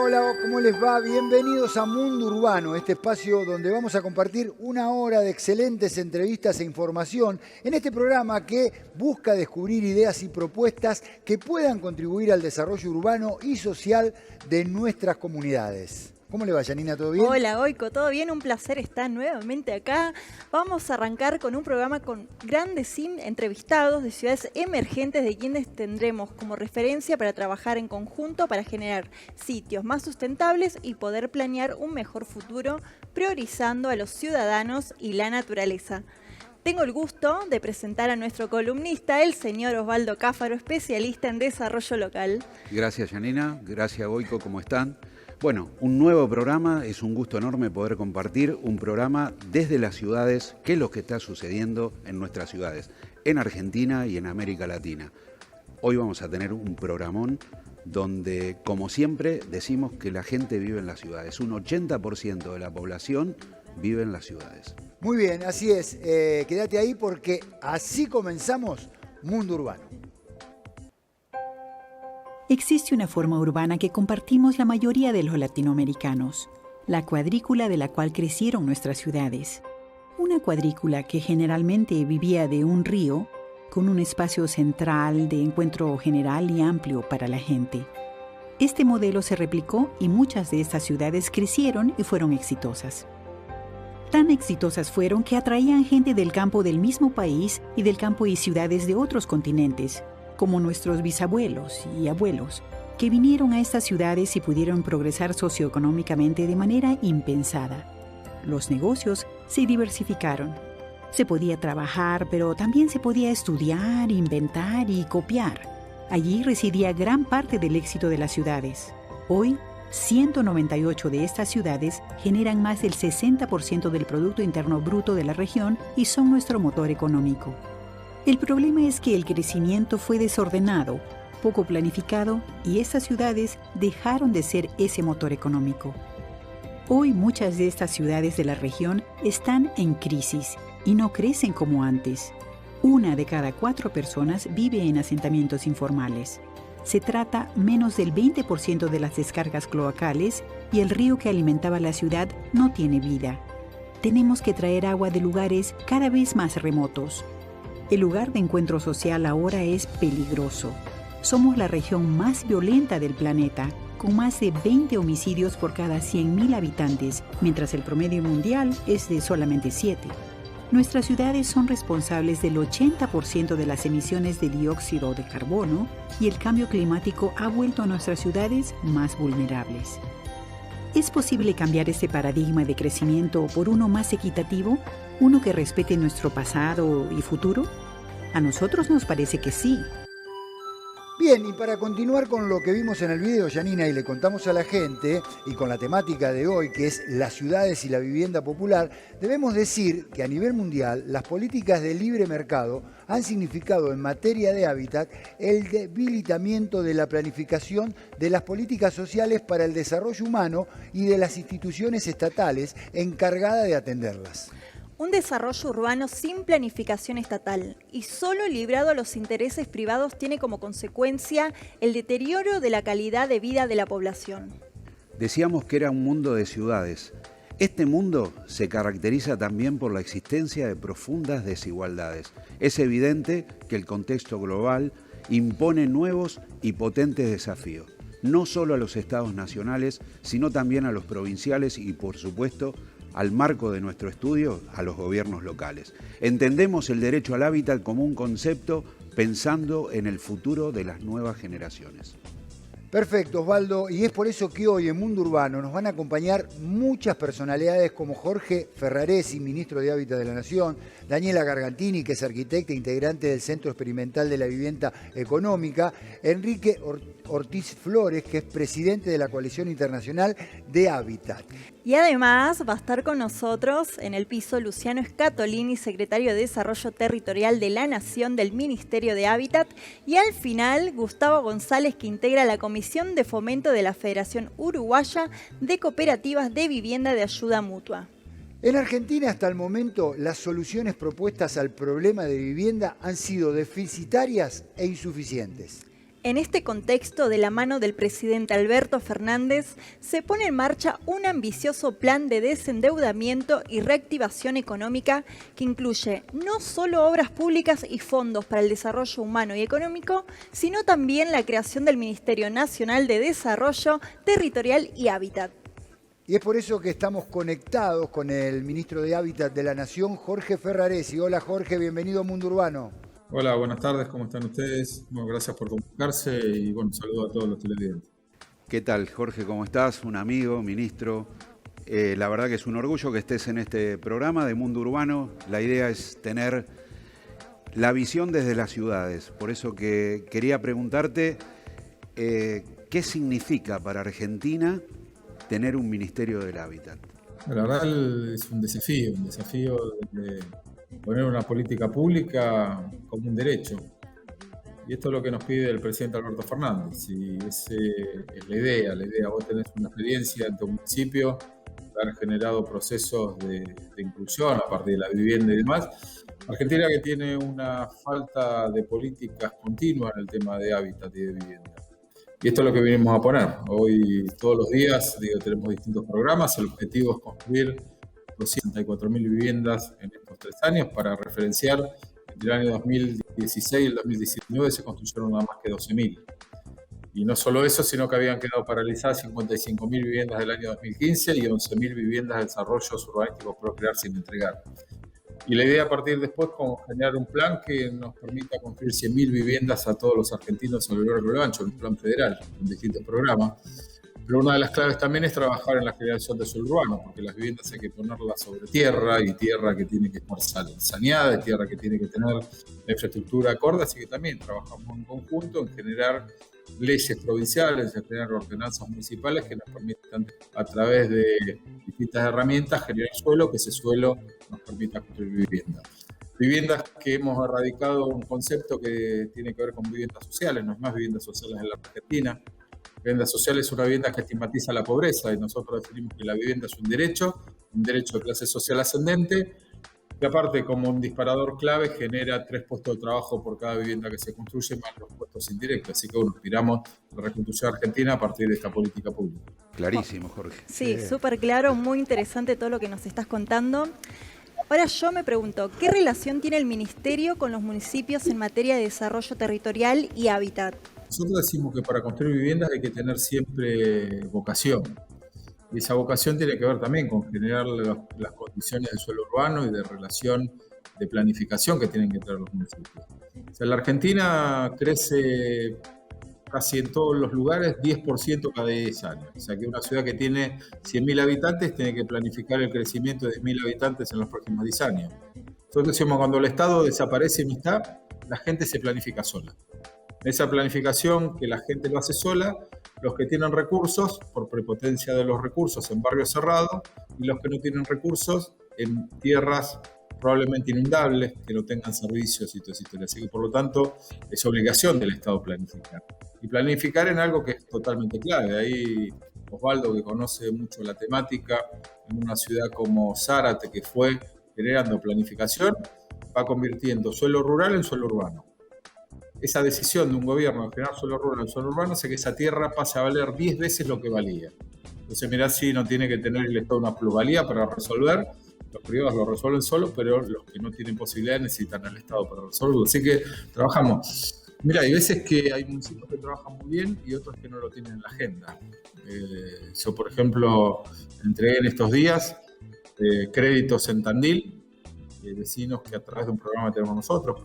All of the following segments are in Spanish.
Hola, ¿cómo les va? Bienvenidos a Mundo Urbano, este espacio donde vamos a compartir una hora de excelentes entrevistas e información en este programa que busca descubrir ideas y propuestas que puedan contribuir al desarrollo urbano y social de nuestras comunidades. ¿Cómo le va, Janina? ¿Todo bien? Hola, Oiko, ¿todo bien? Un placer estar nuevamente acá. Vamos a arrancar con un programa con grandes entrevistados de ciudades emergentes de quienes tendremos como referencia para trabajar en conjunto para generar sitios más sustentables y poder planear un mejor futuro priorizando a los ciudadanos y la naturaleza. Tengo el gusto de presentar a nuestro columnista, el señor Osvaldo Cáfaro, especialista en desarrollo local. Gracias, Janina. Gracias, Oiko. ¿Cómo están? Bueno, un nuevo programa, es un gusto enorme poder compartir un programa desde las ciudades, qué es lo que está sucediendo en nuestras ciudades, en Argentina y en América Latina. Hoy vamos a tener un programón donde, como siempre, decimos que la gente vive en las ciudades. Un 80% de la población vive en las ciudades. Muy bien, así es. Quédate ahí porque así comenzamos Mundo Urbano. Existe una forma urbana que compartimos la mayoría de los latinoamericanos, la cuadrícula de la cual crecieron nuestras ciudades. Una cuadrícula que generalmente vivía de un río, con un espacio central de encuentro general y amplio para la gente. Este modelo se replicó y muchas de estas ciudades crecieron y fueron exitosas. Tan exitosas fueron que atraían gente del campo del mismo país y del campo y ciudades de otros continentes, como nuestros bisabuelos y abuelos, que vinieron a estas ciudades y pudieron progresar socioeconómicamente de manera impensada. Los negocios se diversificaron. Se podía trabajar, pero también se podía estudiar, inventar y copiar. Allí residía gran parte del éxito de las ciudades. Hoy, 198 de estas ciudades generan más del 60% del Producto Interno Bruto de la región y son nuestro motor económico. El problema es que el crecimiento fue desordenado, poco planificado y estas ciudades dejaron de ser ese motor económico. Hoy muchas de estas ciudades de la región están en crisis y no crecen como antes. 1 de cada 4 personas vive en asentamientos informales. Se trata menos del 20% de las descargas cloacales y el río que alimentaba la ciudad no tiene vida. Tenemos que traer agua de lugares cada vez más remotos. El lugar de encuentro social ahora es peligroso. Somos la región más violenta del planeta, con más de 20 homicidios por cada 100.000 habitantes, mientras el promedio mundial es de solamente 7. Nuestras ciudades son responsables del 80% de las emisiones de dióxido de carbono y el cambio climático ha vuelto a nuestras ciudades más vulnerables. ¿Es posible cambiar este paradigma de crecimiento por uno más equitativo? ¿Uno que respete nuestro pasado y futuro? A nosotros nos parece que sí. Bien, y para continuar con lo que vimos en el video, Janina, y le contamos a la gente, y con la temática de hoy, que es las ciudades y la vivienda popular, debemos decir que a nivel mundial las políticas de libre mercado han significado en materia de hábitat el debilitamiento de la planificación de las políticas sociales para el desarrollo humano y de las instituciones estatales encargadas de atenderlas. Un desarrollo urbano sin planificación estatal y solo librado a los intereses privados tiene como consecuencia el deterioro de la calidad de vida de la población. Decíamos que era un mundo de ciudades. Este mundo se caracteriza también por la existencia de profundas desigualdades. Es evidente que el contexto global impone nuevos y potentes desafíos, no solo a los estados nacionales, sino también a los provinciales y, por supuesto, al marco de nuestro estudio, a los gobiernos locales. Entendemos el derecho al hábitat como un concepto pensando en el futuro de las nuevas generaciones. Perfecto, Osvaldo, y es por eso que hoy en Mundo Urbano nos van a acompañar muchas personalidades como Jorge Ferraresi, ministro de Hábitat de la Nación, Daniela Gargantini, que es arquitecta e integrante del Centro Experimental de la Vivienda Económica, Enrique Ortiz Flores, que es presidente de la Coalición Internacional de Hábitat. Y además va a estar con nosotros en el piso Luciano Scatolini, secretario de Desarrollo Territorial de la Nación del Ministerio de Hábitat, y al final Gustavo González, que integra la Comisión de Fomento de la Federación Uruguaya de Cooperativas de Vivienda de Ayuda Mutua. En Argentina, hasta el momento, las soluciones propuestas al problema de vivienda han sido deficitarias e insuficientes. En este contexto, de la mano del presidente Alberto Fernández, se pone en marcha un ambicioso plan de desendeudamiento y reactivación económica que incluye no solo obras públicas y fondos para el desarrollo humano y económico, sino también la creación del Ministerio Nacional de Desarrollo Territorial y Hábitat. Y es por eso que estamos conectados con el ministro de Hábitat de la Nación, Jorge Ferraresi. Hola Jorge, bienvenido a Mundo Urbano. Hola, buenas tardes, ¿cómo están ustedes? Bueno, gracias por comunicarse y bueno, saludo a todos los televidentes. ¿Qué tal, Jorge? ¿Cómo estás? Un amigo, ministro. La verdad que es un orgullo que estés en este programa de Mundo Urbano. La idea es tener la visión desde las ciudades. Por eso que quería preguntarte, ¿qué significa para Argentina tener un Ministerio del Hábitat? La verdad es un desafío de poner una política pública como un derecho. Y esto es lo que nos pide el presidente Alberto Fernández. Y esa es la idea. Vos tenés una experiencia en tu municipio, haber generado procesos de inclusión a partir de la vivienda y demás. Argentina que tiene una falta de políticas continuas en el tema de hábitat y de vivienda. Y esto es lo que venimos a poner. Hoy, todos los días, tenemos distintos programas. El objetivo es construir 264.000 viviendas en estos 3 años. Para referenciar, entre el año 2016 y el 2019 se construyeron nada más que 12.000. Y no solo eso, sino que habían quedado paralizadas 55.000 viviendas del año 2015 y 11.000 viviendas de desarrollos urbanísticos por crear sin entregar. Y la idea a partir de después es generar un plan que nos permita construir 100.000 viviendas a todos los argentinos a lo largo y lo ancho, un plan federal con distintos programas. Pero una de las claves también es trabajar en la generación de suelo urbano, porque las viviendas hay que ponerlas sobre tierra, y tierra que tiene que estar saneada, y tierra que tiene que tener la infraestructura acorde, así que también trabajamos en conjunto en generar leyes provinciales, en generar ordenanzas municipales que nos permitan, a través de distintas herramientas, generar suelo, que ese suelo nos permita construir viviendas. Viviendas que hemos erradicado un concepto que tiene que ver con viviendas sociales, no es más viviendas sociales en la Argentina. Vivienda social es una vivienda que estigmatiza la pobreza y nosotros definimos que la vivienda es un derecho de clase social ascendente, que aparte como un disparador clave genera 3 puestos de trabajo por cada vivienda que se construye, más los puestos indirectos. Así que bueno, aspiramos a la reconstrucción argentina a partir de esta política pública. Clarísimo, Jorge. Sí, súper claro, muy interesante todo lo que nos estás contando. Ahora yo me pregunto, ¿qué relación tiene el Ministerio con los municipios en materia de desarrollo territorial y hábitat? Nosotros decimos que para construir viviendas hay que tener siempre vocación. Y esa vocación tiene que ver también con generar las condiciones de suelo urbano y de relación de planificación que tienen que tener los municipios. O sea, la Argentina crece casi en todos los lugares 10% cada 10 años. O sea, que una ciudad que tiene 100.000 habitantes tiene que planificar el crecimiento de 10.000 habitantes en los próximos 10 años. Nosotros decimos, cuando el Estado desaparece y no está, la gente se planifica sola. Esa planificación que la gente lo hace sola, los que tienen recursos, por prepotencia de los recursos en barrios cerrados, y los que no tienen recursos en tierras probablemente inundables, que no tengan servicios y todo eso. Así que por lo tanto es obligación del Estado planificar. Y planificar en algo que es totalmente clave. Ahí Osvaldo, que conoce mucho la temática, en una ciudad como Zárate, que fue generando planificación, va convirtiendo suelo rural en suelo urbano. Esa decisión de un gobierno de generar suelo rural en suelo urbano hace que esa tierra pase a valer 10 veces lo que valía. Entonces mirá si no tiene que tener el Estado una plusvalía para resolver. Los privados lo resuelven solo, pero los que no tienen posibilidad necesitan al Estado para resolverlo. Así que trabajamos. Mira, hay veces que hay municipios que trabajan muy bien y otros que no lo tienen en la agenda. Yo, por ejemplo, entregué en estos días créditos en Tandil, vecinos que a través de un programa que tenemos nosotros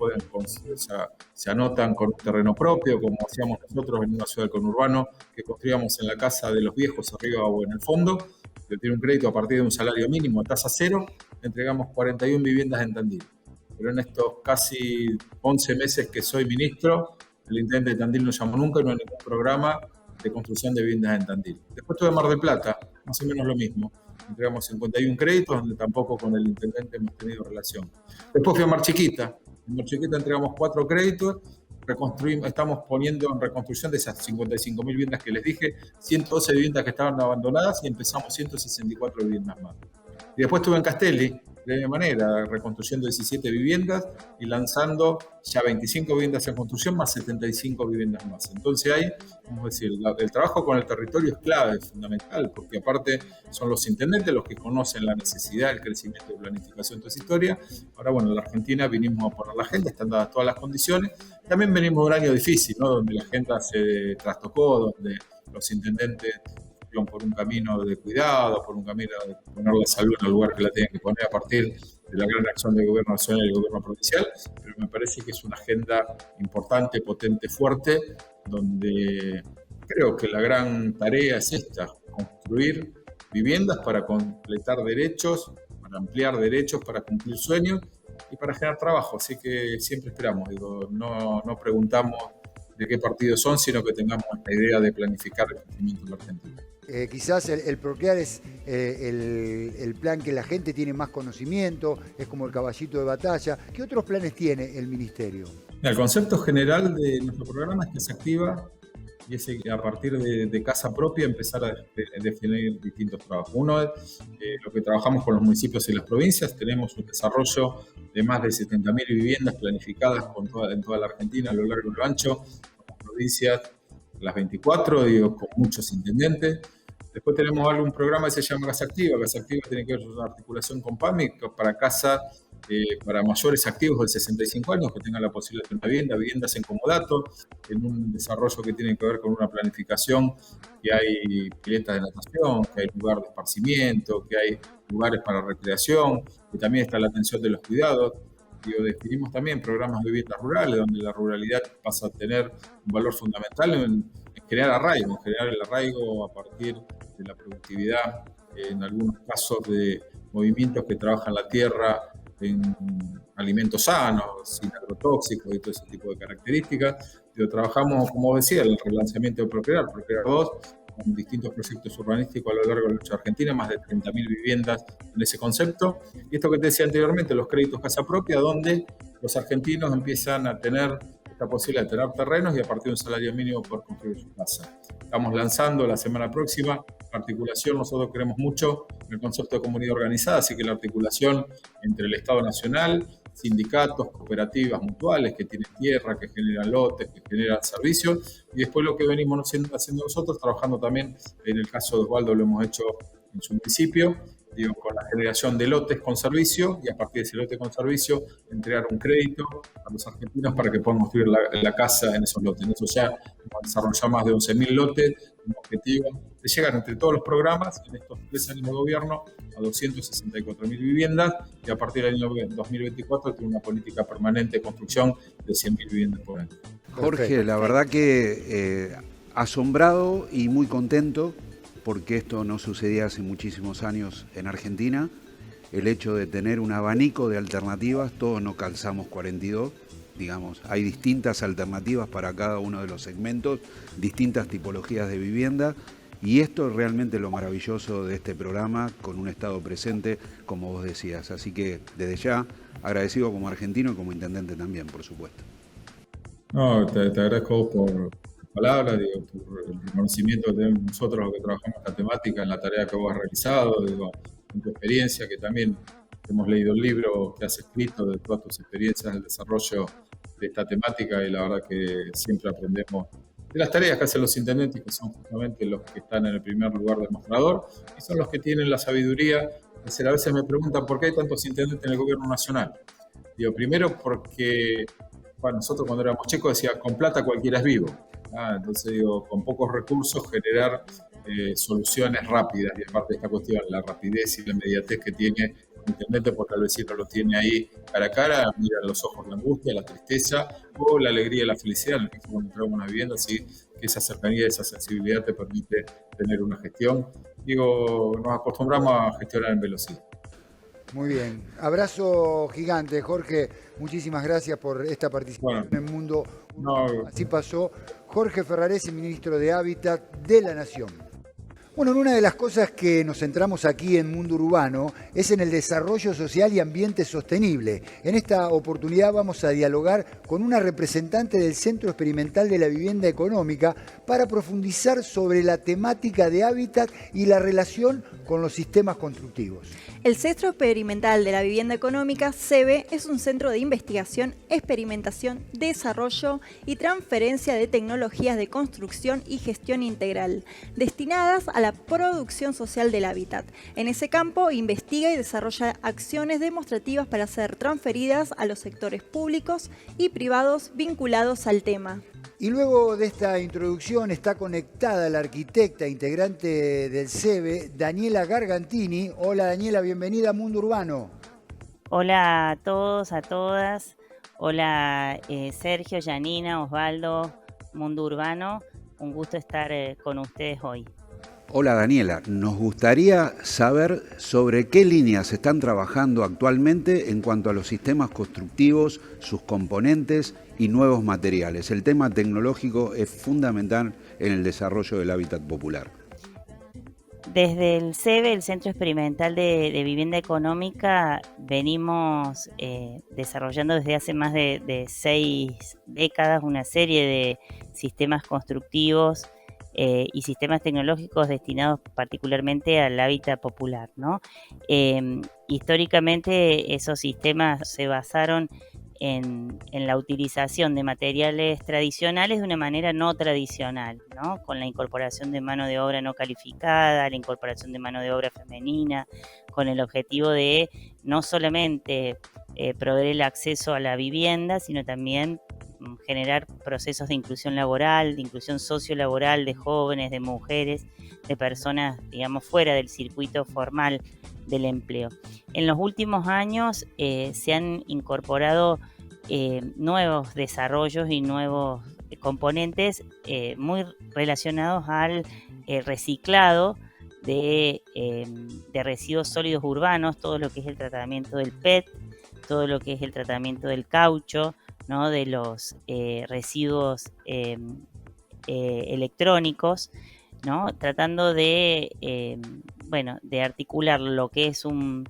se anotan con un terreno propio, como hacíamos nosotros en una ciudad del conurbano, que construíamos en la casa de los viejos arriba o en el fondo, que tiene un crédito a partir de un salario mínimo a tasa cero. Entregamos 41 viviendas en Tandil. Pero en estos casi 11 meses que soy ministro, el intendente de Tandil no llamó nunca y no hay ningún programa de construcción de viviendas en Tandil. Después tuve Mar del Plata, más o menos lo mismo. Entregamos 51 créditos, donde tampoco con el intendente hemos tenido relación. Después fui a Mar Chiquita. En Mar Chiquita entregamos 4 créditos, estamos poniendo en reconstrucción de esas 55.000 viviendas que les dije, 112 viviendas que estaban abandonadas y empezamos 164 viviendas más. Y después estuve en Castelli, de la manera, reconstruyendo 17 viviendas y lanzando ya 25 viviendas en construcción más 75 viviendas más. Entonces ahí, vamos a decir, el trabajo con el territorio es clave, es fundamental, porque aparte son los intendentes los que conocen la necesidad, el crecimiento de planificación de esa historia. Ahora, bueno, en la Argentina vinimos a poner la agenda, están dadas todas las condiciones. También venimos de un año difícil, ¿no? Donde la agenda se trastocó, donde los intendentes por un camino de cuidado, por un camino de poner la salud en el lugar que la tienen que poner a partir de la gran acción del gobierno nacional y del gobierno provincial, pero me parece que es una agenda importante, potente, fuerte, donde creo que la gran tarea es esta, construir viviendas para completar derechos, para ampliar derechos, para cumplir sueños y para generar trabajo. Así que siempre esperamos, no preguntamos de qué partidos son, sino que tengamos la idea de planificar el crecimiento de la Argentina. Quizás el Procrear es el plan que la gente tiene más conocimiento, es como el caballito de batalla. ¿Qué otros planes tiene el Ministerio? El concepto general de nuestro programa es que se activa y es a partir de casa propia empezar a definir distintos trabajos. Uno es lo que trabajamos con los municipios y las provincias. Tenemos un desarrollo de más de 70.000 viviendas planificadas en toda la Argentina, a lo largo y lo ancho, con las provincias, las 24, con muchos intendentes. Después tenemos un programa que se llama Casa Activa. Casa Activa tiene que ver con una articulación con PAMI para casa, para mayores activos de 65 años que tengan la posibilidad de tener viviendas en comodato, en un desarrollo que tiene que ver con una planificación, que hay piletas de natación, que hay lugar de esparcimiento, que hay lugares para recreación, que también está la atención de los cuidados. Definimos también programas de viviendas rurales, donde la ruralidad pasa a tener un valor fundamental en crear arraigo, generar el arraigo a partir de la productividad, en algunos casos de movimientos que trabajan la tierra en alimentos sanos, sin agrotóxicos y todo ese tipo de características. Trabajamos, como decía, el relanzamiento de Procrear 2, con distintos proyectos urbanísticos a lo largo de la Argentina, más de 30.000 viviendas en ese concepto. Y esto que te decía anteriormente, los créditos casa propia, donde los argentinos empiezan a tener esta posibilidad de tener terrenos y a partir de un salario mínimo poder construir su casa. Estamos lanzando la semana próxima articulación. Nosotros queremos mucho el concepto de comunidad organizada, así que la articulación entre el Estado Nacional, sindicatos, cooperativas mutuales que tienen tierra, que generan lotes, que generan servicios, y después lo que venimos haciendo nosotros, trabajando también, en el caso de Osvaldo lo hemos hecho en su municipio, con la generación de lotes con servicio, y a partir de ese lote con servicio entregar un crédito a los argentinos para que puedan construir la casa en esos lotes. En eso ya hemos desarrollado más de 11.000 lotes, un objetivo de llegar entre todos los programas en estos 3 años de gobierno a 264.000 viviendas, y a partir del año 2024 tiene una política permanente de construcción de 100.000 viviendas por año. Jorge, la verdad que asombrado y muy contento, porque esto no sucedía hace muchísimos años en Argentina. El hecho de tener un abanico de alternativas, todos no calzamos 42, digamos, hay distintas alternativas para cada uno de los segmentos, distintas tipologías de vivienda, y esto es realmente lo maravilloso de este programa, con un Estado presente, como vos decías. Así que desde ya, agradecido como argentino y como intendente también, por supuesto. No, te agradezco por palabras, por el reconocimiento que tenemos nosotros, los que trabajamos esta temática, en la tarea que vos has realizado, en tu experiencia, que también hemos leído el libro que has escrito de todas tus experiencias en el desarrollo de esta temática, y la verdad que siempre aprendemos de las tareas que hacen los intendentes, que son justamente los que están en el primer lugar del mostrador, y son los que tienen la sabiduría de decir. A veces me preguntan por qué hay tantos intendentes en el gobierno nacional. Primero porque nosotros cuando éramos chicos decía, con plata cualquiera es vivo. Entonces con pocos recursos generar soluciones rápidas, y aparte de esta cuestión, la rapidez y la inmediatez que tiene el intendente, porque el vecino lo tiene ahí cara a cara, mira en los ojos la angustia, la tristeza o la alegría y la felicidad en el que cuando entramos a una vivienda, así que esa cercanía, esa sensibilidad te permite tener una gestión. Nos acostumbramos a gestionar en velocidad. Muy bien. Abrazo gigante, Jorge. Muchísimas gracias por esta participación en Mundo Urbano. Así pasó Jorge Ferraresi, ministro de Hábitat de la Nación. Bueno, una de las cosas que nos centramos aquí en Mundo Urbano es en el desarrollo social y ambiente sostenible. En esta oportunidad vamos a dialogar con una representante del Centro Experimental de la Vivienda Económica para profundizar sobre la temática de hábitat y la relación con los sistemas constructivos. El Centro Experimental de la Vivienda Económica, CEVE, es un centro de investigación, experimentación, desarrollo y transferencia de tecnologías de construcción y gestión integral, destinadas a la producción social del hábitat. En ese campo investiga y desarrolla acciones demostrativas para ser transferidas a los sectores públicos y privados vinculados al tema. Y luego de esta introducción está conectada la arquitecta integrante del CEVE, Daniela Gargantini. Hola Daniela, bienvenida a Mundo Urbano. Hola a todos, a todas. Hola Sergio, Janina, Osvaldo, Mundo Urbano. Un gusto estar con ustedes hoy. Hola Daniela, nos gustaría saber sobre qué líneas se están trabajando actualmente en cuanto a los sistemas constructivos, sus componentes y nuevos materiales. El tema tecnológico es fundamental en el desarrollo del hábitat popular. Desde el CEVE, el Centro Experimental de Vivienda Económica, venimos desarrollando desde hace más de 6 décadas una serie de sistemas constructivos y sistemas tecnológicos destinados particularmente al hábitat popular, ¿no? Históricamente esos sistemas se basaron en la utilización de materiales tradicionales de una manera no tradicional, ¿no? Con la incorporación de mano de obra no calificada, la incorporación de mano de obra femenina, con el objetivo de no solamente proveer el acceso a la vivienda, sino también generar procesos de inclusión laboral, de inclusión sociolaboral de jóvenes, de mujeres, de personas, digamos, fuera del circuito formal del empleo. En los últimos años se han incorporado nuevos desarrollos y nuevos componentes muy relacionados al reciclado de residuos sólidos urbanos, todo lo que es el tratamiento del PET, todo lo que es el tratamiento del caucho, ¿no? De los residuos electrónicos, ¿no? Tratando de articular lo que es un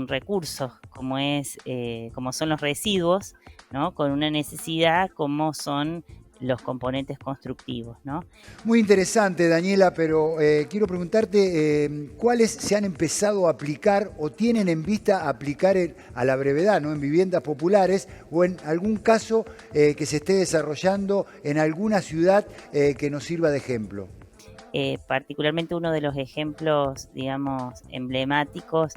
recurso como son los residuos, ¿no? Con una necesidad como son los componentes constructivos, ¿no? Muy interesante, Daniela, pero quiero preguntarte cuáles se han empezado a aplicar o tienen en vista aplicar a la brevedad, ¿no? En viviendas populares o en algún caso que se esté desarrollando en alguna ciudad que nos sirva de ejemplo. Particularmente uno de los ejemplos, digamos, emblemáticos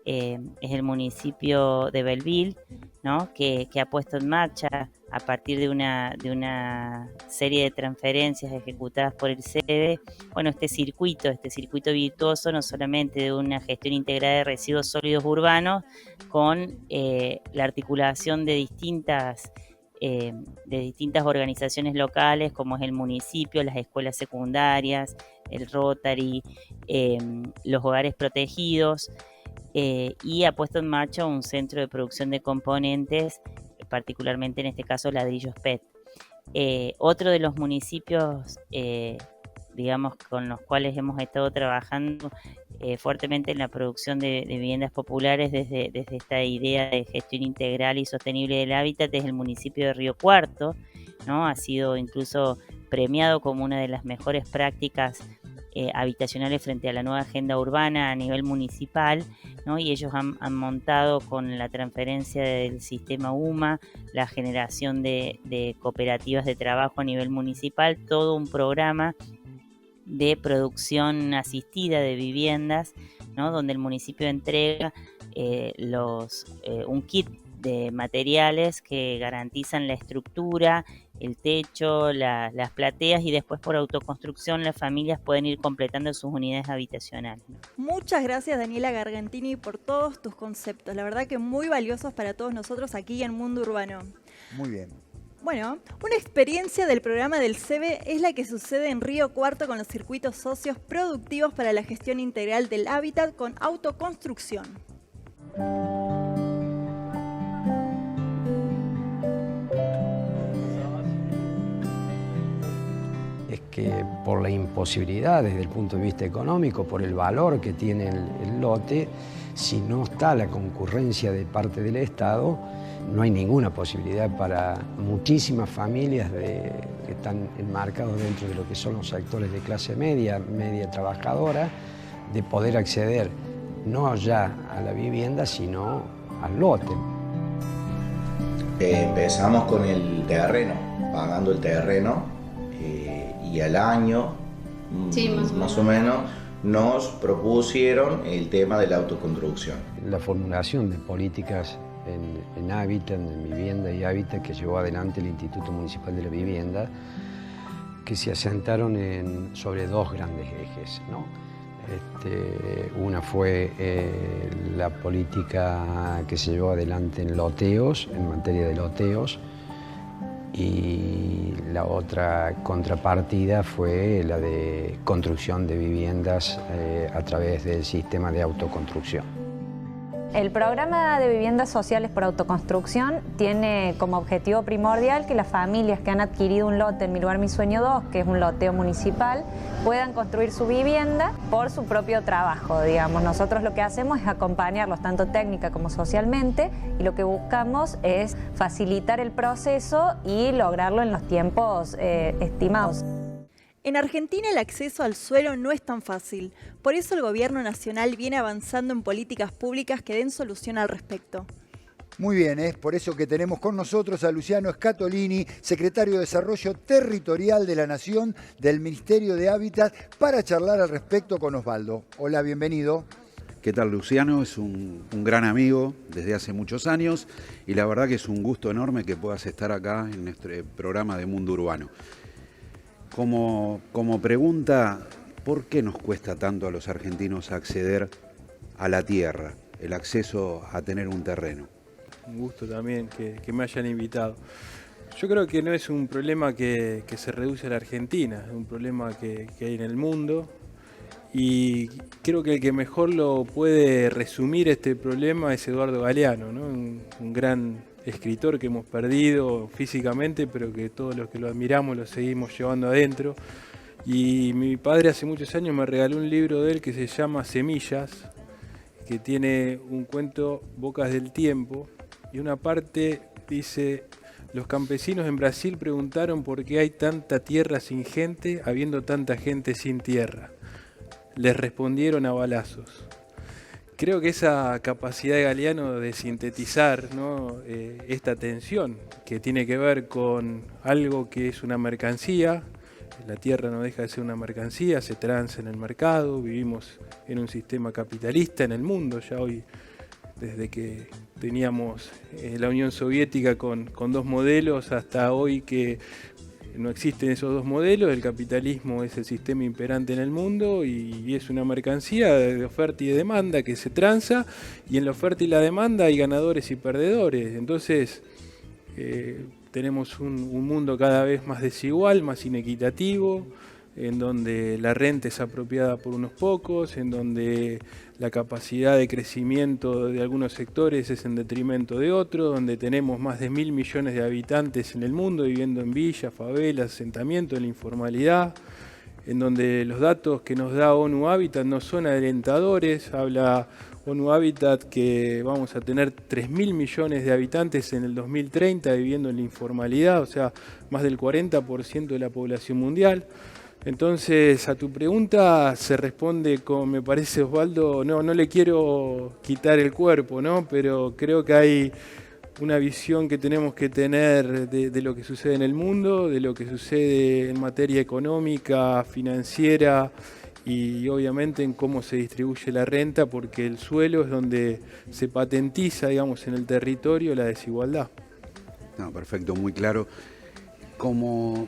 es el municipio de Belleville, ¿no? que ha puesto en marcha a partir de una serie de transferencias ejecutadas por el CEVE, bueno, este circuito virtuoso no solamente de una gestión integrada de residuos sólidos urbanos con la articulación de distintas organizaciones locales como es el municipio, las escuelas secundarias, el Rotary, los hogares protegidos, y ha puesto en marcha un centro de producción de componentes, particularmente en este caso ladrillos PET. Otro de los municipios, digamos, con los cuales hemos estado trabajando fuertemente en la producción de viviendas populares desde esta idea de gestión integral y sostenible del hábitat es el municipio de Río Cuarto, ¿no? Ha sido incluso premiado como una de las mejores prácticas habitacionales frente a la nueva agenda urbana a nivel municipal, ¿no? Y ellos han montado con la transferencia del sistema UMA, la generación de cooperativas de trabajo a nivel municipal, todo un programa de producción asistida de viviendas, ¿no? Donde el municipio entrega un kit de materiales que garantizan la estructura, el techo, las plateas y después por autoconstrucción las familias pueden ir completando sus unidades habitacionales. Muchas gracias Daniela Gargantini por todos tus conceptos, la verdad que muy valiosos para todos nosotros aquí en Mundo Urbano. Muy bien. Bueno, una experiencia del programa del CEVE es la que sucede en Río Cuarto con los circuitos socios productivos para la gestión integral del hábitat con autoconstrucción. que por la imposibilidad desde el punto de vista económico, por el valor que tiene el lote, si no está la concurrencia de parte del Estado, no hay ninguna posibilidad para muchísimas familias que están enmarcados dentro de lo que son los sectores de clase media, media trabajadora, de poder acceder no ya a la vivienda, sino al lote. Empezamos con el terreno, pagando el terreno, y al año, sí, más o menos, nos propusieron el tema de la autoconstrucción. La formulación de políticas en hábitat, en vivienda y hábitat que llevó adelante el Instituto Municipal de la Vivienda, que se asentaron sobre dos grandes ejes, ¿no? Una fue la política que se llevó adelante en loteos, en materia de loteos, y la otra contrapartida fue la de construcción de viviendas a través del sistema de autoconstrucción. El programa de viviendas sociales por autoconstrucción tiene como objetivo primordial que las familias que han adquirido un lote en Mi Lugar, Mi Sueño 2, que es un loteo municipal, puedan construir su vivienda por su propio trabajo, digamos. Nosotros lo que hacemos es acompañarlos tanto técnica como socialmente, y lo que buscamos es facilitar el proceso y lograrlo en los tiempos estimados. En Argentina el acceso al suelo no es tan fácil, por eso el gobierno nacional viene avanzando en políticas públicas que den solución al respecto. Muy bien, es por eso que tenemos con nosotros a Luciano Scatolini, secretario de Desarrollo Territorial de la Nación del Ministerio de Hábitat, para charlar al respecto con Osvaldo. Hola, bienvenido. ¿Qué tal, Luciano? Es un gran amigo desde hace muchos años y la verdad que es un gusto enorme que puedas estar acá en nuestro programa de Mundo Urbano. Como pregunta, ¿por qué nos cuesta tanto a los argentinos acceder a la tierra, el acceso a tener un terreno? Un gusto también que me hayan invitado. Yo creo que no es un problema que se reduce a la Argentina, es un problema que hay en el mundo, y creo que el que mejor lo puede resumir este problema es Eduardo Galeano, ¿no? Un gran escritor que hemos perdido físicamente, pero que todos los que lo admiramos lo seguimos llevando adentro. Y mi padre hace muchos años me regaló un libro de él que se llama Semillas, que tiene un cuento, Bocas del Tiempo, y una parte dice: los campesinos en Brasil preguntaron por qué hay tanta tierra sin gente, habiendo tanta gente sin tierra. Les respondieron a balazos. Creo que esa capacidad de Galeano de sintetizar, ¿no?, esta tensión que tiene que ver con algo que es una mercancía, la tierra no deja de ser una mercancía, se transa en el mercado, vivimos en un sistema capitalista en el mundo, ya hoy, desde que teníamos la Unión Soviética con dos modelos hasta hoy que no existen esos dos modelos, el capitalismo es el sistema imperante en el mundo y es una mercancía de oferta y de demanda que se transa, y en la oferta y la demanda hay ganadores y perdedores. Entonces tenemos un mundo cada vez más desigual, más inequitativo, en donde la renta es apropiada por unos pocos, en donde la capacidad de crecimiento de algunos sectores es en detrimento de otros, donde tenemos más de 1.000 millones de habitantes en el mundo viviendo en villas, favelas, asentamientos, en la informalidad, en donde los datos que nos da ONU Habitat no son alentadores. Habla ONU Habitat que vamos a tener 3.000 millones de habitantes en el 2030 viviendo en la informalidad, o sea, más del 40% de la población mundial. Entonces, a tu pregunta se responde con, me parece, Osvaldo, no le quiero quitar el cuerpo, ¿no? Pero creo que hay una visión que tenemos que tener de lo que sucede en el mundo, de lo que sucede en materia económica, financiera y obviamente en cómo se distribuye la renta, porque el suelo es donde se patentiza, digamos, en el territorio la desigualdad. No, perfecto, muy claro. Como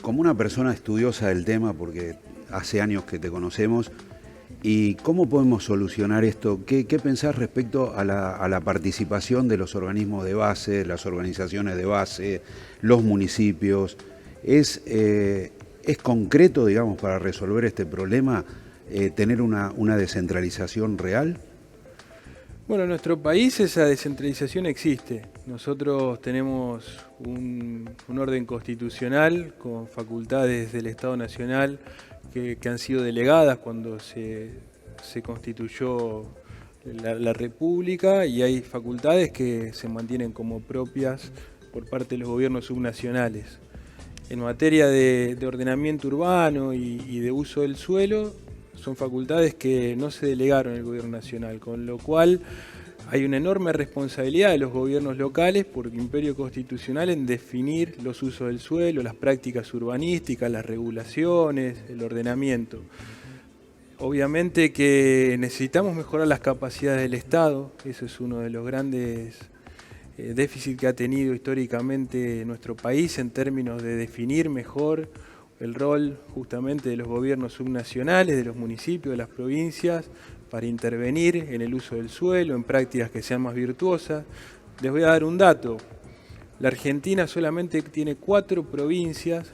una persona estudiosa del tema, porque hace años que te conocemos, ¿y cómo podemos solucionar esto? ¿Qué pensás respecto a la participación de los organismos de base, las organizaciones de base, los municipios? ¿Es concreto, digamos, para resolver este problema, tener una descentralización real? Bueno, en nuestro país esa descentralización existe. Nosotros tenemos un orden constitucional con facultades del Estado Nacional que han sido delegadas cuando se constituyó la República, y hay facultades que se mantienen como propias por parte de los gobiernos subnacionales. En materia de ordenamiento urbano y de uso del suelo, son facultades que no se delegaron al gobierno nacional, con lo cual hay una enorme responsabilidad de los gobiernos locales por imperio constitucional en definir los usos del suelo, las prácticas urbanísticas, las regulaciones, el ordenamiento. Obviamente que necesitamos mejorar las capacidades del Estado, eso es uno de los grandes déficits que ha tenido históricamente nuestro país en términos de definir mejor el rol justamente de los gobiernos subnacionales, de los municipios, de las provincias, para intervenir en el uso del suelo, en prácticas que sean más virtuosas. Les voy a dar un dato. La Argentina solamente tiene 4 provincias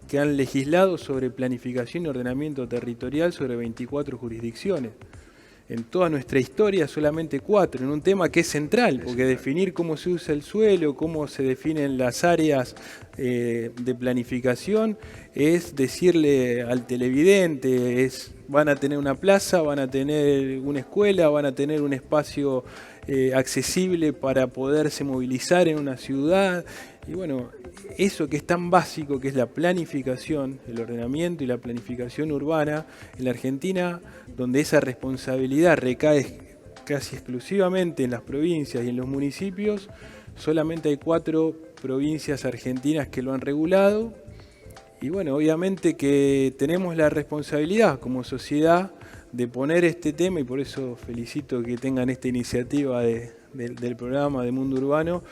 que han legislado sobre planificación y ordenamiento territorial sobre 24 jurisdicciones. En toda nuestra historia solamente 4, en un tema que es central, porque definir cómo se usa el suelo, cómo se definen las áreas de planificación, es decirle al televidente, van a tener una plaza, van a tener una escuela, van a tener un espacio accesible para poderse movilizar en una ciudad. Y bueno, eso que es tan básico, que es la planificación, el ordenamiento y la planificación urbana, en la Argentina, donde esa responsabilidad recae casi exclusivamente en las provincias y en los municipios, solamente hay 4 provincias argentinas que lo han regulado. Y bueno, obviamente que tenemos la responsabilidad como sociedad de poner este tema, y por eso felicito que tengan esta iniciativa del programa de Mundo Urbano,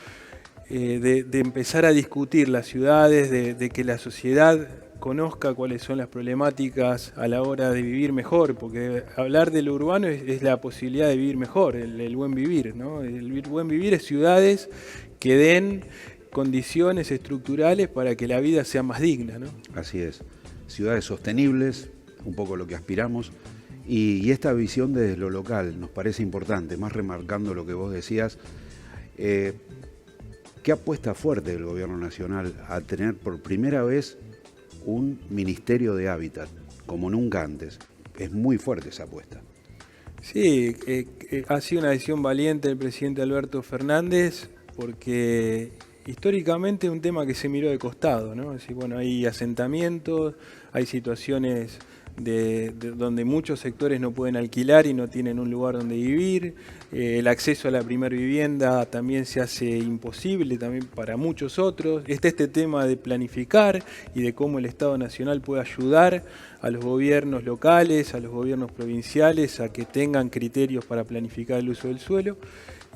de empezar a discutir las ciudades, de que la sociedad conozca cuáles son las problemáticas a la hora de vivir mejor, porque hablar de lo urbano es la posibilidad de vivir mejor, el buen vivir, ¿no? El buen vivir es ciudades que den condiciones estructurales para que la vida sea más digna, ¿no? Así es. Ciudades sostenibles, un poco lo que aspiramos, y esta visión desde lo local nos parece importante, más remarcando lo que vos decías. ¿Qué apuesta fuerte del Gobierno Nacional a tener por primera vez un Ministerio de Hábitat, como nunca antes? Es muy fuerte esa apuesta. Sí, ha sido una decisión valiente del presidente Alberto Fernández, porque históricamente es un tema que se miró de costado, ¿no? Es decir, bueno, hay asentamientos, hay situaciones donde muchos sectores no pueden alquilar y no tienen un lugar donde vivir. El acceso a la primera vivienda también se hace imposible también para muchos otros. Está este tema de planificar y de cómo el Estado Nacional puede ayudar a los gobiernos locales, a los gobiernos provinciales a que tengan criterios para planificar el uso del suelo.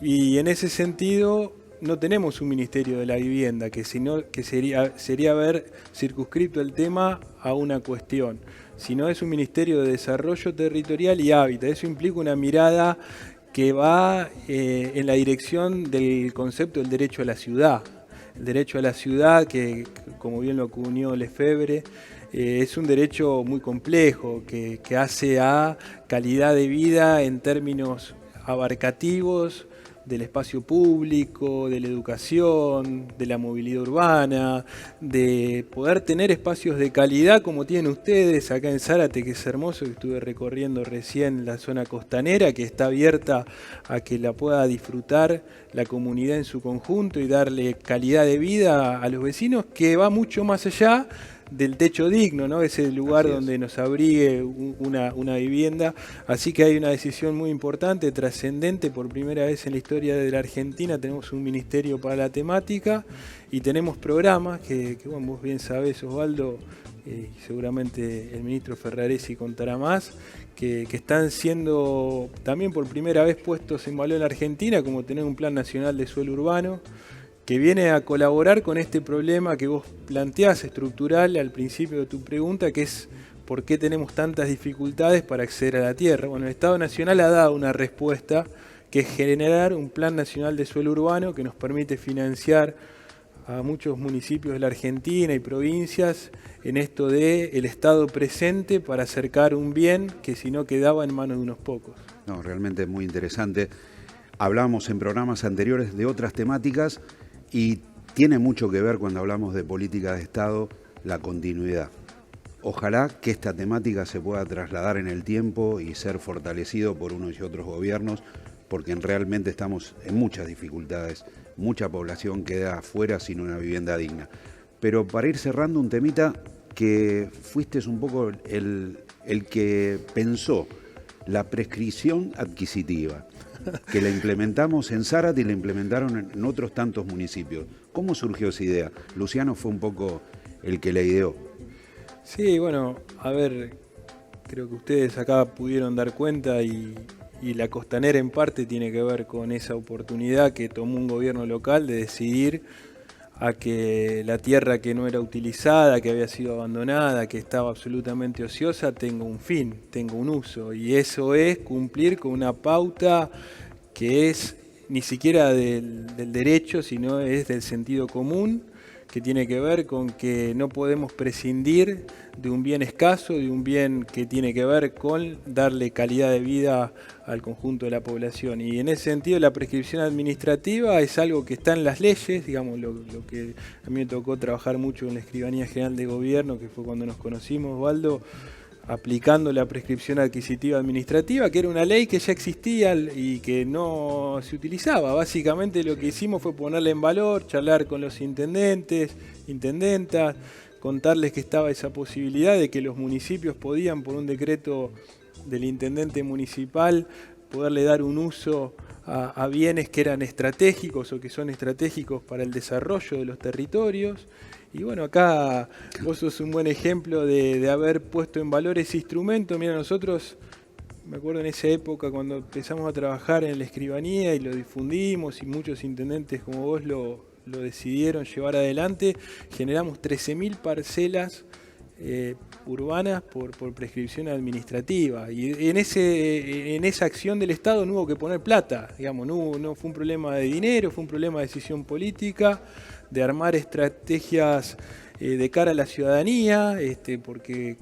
Y en ese sentido no tenemos un Ministerio de la Vivienda, que sería haber circunscrito el tema a una cuestión, sino es un Ministerio de Desarrollo Territorial y Hábitat. Eso implica una mirada que va en la dirección del concepto del derecho a la ciudad. El derecho a la ciudad, que como bien lo acuñó Lefebvre, es un derecho muy complejo, que hace a calidad de vida en términos abarcativos del espacio público, de la educación, de la movilidad urbana, de poder tener espacios de calidad como tienen ustedes acá en Zárate, que es hermoso, que estuve recorriendo recién la zona costanera, que está abierta a que la pueda disfrutar la comunidad en su conjunto y darle calidad de vida a los vecinos, que va mucho más allá del techo digno, ¿no? Ese lugar donde nos abrigue una vivienda. Así que hay una decisión muy importante, trascendente. Por primera vez en la historia de la Argentina tenemos un ministerio para la temática y tenemos programas que bueno, vos bien sabés, Osvaldo, y seguramente el ministro Ferraresi contará más, que están siendo también por primera vez puestos en valor en la Argentina, como tener un Plan Nacional de Suelo Urbano, que viene a colaborar con este problema que vos planteás estructural al principio de tu pregunta, que es por qué tenemos tantas dificultades para acceder a la tierra. Bueno, el Estado Nacional ha dado una respuesta, que es generar un Plan Nacional de Suelo Urbano que nos permite financiar a muchos municipios de la Argentina y provincias en esto de el Estado presente para acercar un bien que si no quedaba en manos de unos pocos. No, realmente es muy interesante. Hablamos en programas anteriores de otras temáticas y tiene mucho que ver cuando hablamos de política de Estado, la continuidad. Ojalá que esta temática se pueda trasladar en el tiempo y ser fortalecido por unos y otros gobiernos, porque realmente estamos en muchas dificultades. Mucha población queda afuera sin una vivienda digna. Pero para ir cerrando un temita, que fuiste un poco el que pensó la prescripción adquisitiva, que la implementamos en Zárate y la implementaron en otros tantos municipios. ¿Cómo surgió esa idea? Luciano fue un poco el que la ideó. Sí, bueno, a ver, creo que ustedes acá pudieron dar cuenta y la Costanera en parte tiene que ver con esa oportunidad que tomó un gobierno local de decidir a que la tierra que no era utilizada, que había sido abandonada, que estaba absolutamente ociosa, tenga un fin, tenga un uso. Y eso es cumplir con una pauta que es ni siquiera del derecho, sino es del sentido común, que tiene que ver con que no podemos prescindir de un bien escaso, de un bien que tiene que ver con darle calidad de vida al conjunto de la población. Y en ese sentido la prescripción administrativa es algo que está en las leyes, digamos, lo que a mí me tocó trabajar mucho en la Escribanía General de Gobierno, que fue cuando nos conocimos, Osvaldo, aplicando la prescripción adquisitiva administrativa, que era una ley que ya existía y que no se utilizaba. Básicamente lo que hicimos fue ponerla en valor, charlar con los intendentes, intendentas, contarles que estaba esa posibilidad de que los municipios podían, por un decreto del intendente municipal, poderle dar un uso a bienes que eran estratégicos o que son estratégicos para el desarrollo de los territorios. Y bueno, acá vos sos un buen ejemplo de haber puesto en valor ese instrumento. Mira, nosotros, me acuerdo en esa época cuando empezamos a trabajar en la escribanía y lo difundimos y muchos intendentes como vos lo decidieron llevar adelante, generamos 13.000 parcelas urbanas por prescripción administrativa. Y en esa acción del Estado no hubo que poner plata, digamos, no fue un problema de dinero, fue un problema de decisión política, de armar estrategias de cara a la ciudadanía, porque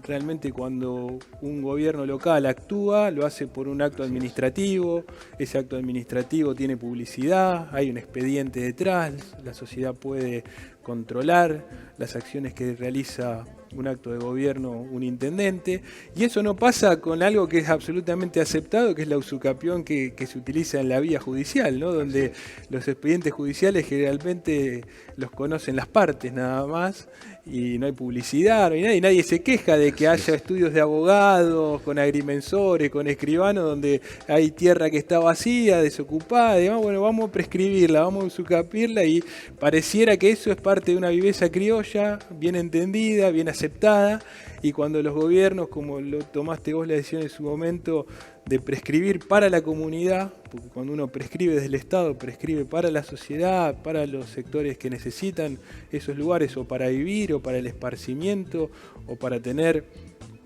realmente cuando un gobierno local actúa, lo hace por un acto administrativo, ese acto administrativo tiene publicidad, hay un expediente detrás, la sociedad puede controlar las acciones que realiza un acto de gobierno, un intendente, y eso no pasa con algo que es absolutamente aceptado, que es la usucapión que se utiliza en la vía judicial, ¿no? Donde los expedientes judiciales generalmente los conocen las partes nada más, y no hay publicidad, no hay nada, y nadie se queja de que haya estudios de abogados, con agrimensores, con escribanos, donde hay tierra que está vacía, desocupada, y demás. Bueno, vamos a prescribirla, vamos a usucapiarla, y pareciera que eso es parte de una viveza criolla, bien entendida, bien aceptada, y cuando los gobiernos, como lo tomaste vos la decisión en su momento, de prescribir para la comunidad, porque cuando uno prescribe desde el Estado, prescribe para la sociedad, para los sectores que necesitan esos lugares, o para vivir, o para el esparcimiento, o para tener